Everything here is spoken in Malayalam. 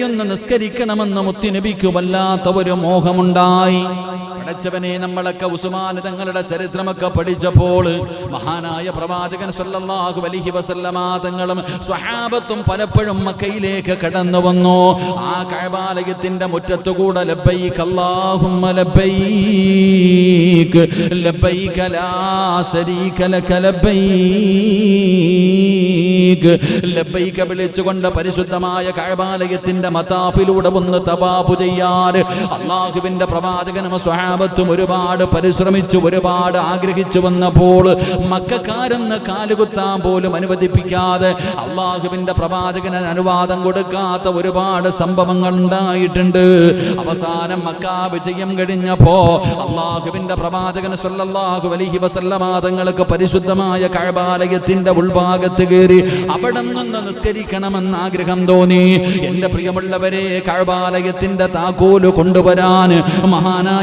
ഒന്ന് നിസ്കരിക്കണമെന്ന് മുത്തുനബിക്ക് വല്ലാത്ത ഒരു മോഹമുണ്ടായി. പടച്ചവനെ, നമ്മളൊക്കെ ഉസ്മാൻ തങ്ങളുടെ ചരിത്രമൊക്കെ പഠിച്ചപ്പോൾ മഹാനായ പ്രവാചകൻ സല്ലല്ലാഹു അലൈഹി വസല്ലമ തങ്ങളും സ്വഹാബത്തും പലപ്പോഴും മക്കയിലേക്ക് കടന്നു വന്നു. ആ കഅബാലയത്തിന്റെ മുറ്റത്തുകൂടെ ലബ്ബൈക അല്ലാഹുമ്മ ലബ്ബൈക ലബ്ബൈക ലാ ശരീക ലക ലബ്ബൈക ലബ്ബൈക വിളിച്ചുകൊണ്ട് പരിശുദ്ധമായ കഅബാലയത്തിന്റെ മതാഫിലൂടെ ഒന്ന് തവാഫ് ചെയ്യാൻ അല്ലാഹുവിന്റെ പ്രവാചകനും സ്വഹാബത്തും ഒരുപാട് പരിശ്രമിച്ചു, ഒരുപാട് ആഗ്രഹിച്ചു വന്നപ്പോൾ മക്കക്കാരെന്ന് കാലുകുത്താൻ പോലും അനുവദിപ്പിക്കാതെ അല്ലാഹുവിന്റെ പ്രവാചകന് അനുവാദം കൊടുക്കാത്ത ഒരുപാട് സംഭവങ്ങൾ ഉണ്ടായിട്ടുണ്ട്. അവസാനം മക്ക വിജയം കഴിഞ്ഞപ്പോ അല്ലാഹുവിന്റെ പ്രവാചകൻ സല്ലല്ലാഹു അലൈഹി വസല്ലമ തങ്ങൾക്ക് പരിശുദ്ധമായ കഅബാലയത്തിന്റെ ഉൾഭാഗത്ത് കയറി അവിടെ നിന്ന് നിസ്കരിക്കണമെന്ന് ആഗ്രഹം തോന്നി. എന്റെ പ്രിയമുള്ളവരെ, കഅബാലയത്തിന്റെ താക്കോല് കൊണ്ടുവരാൻ മഹാനായ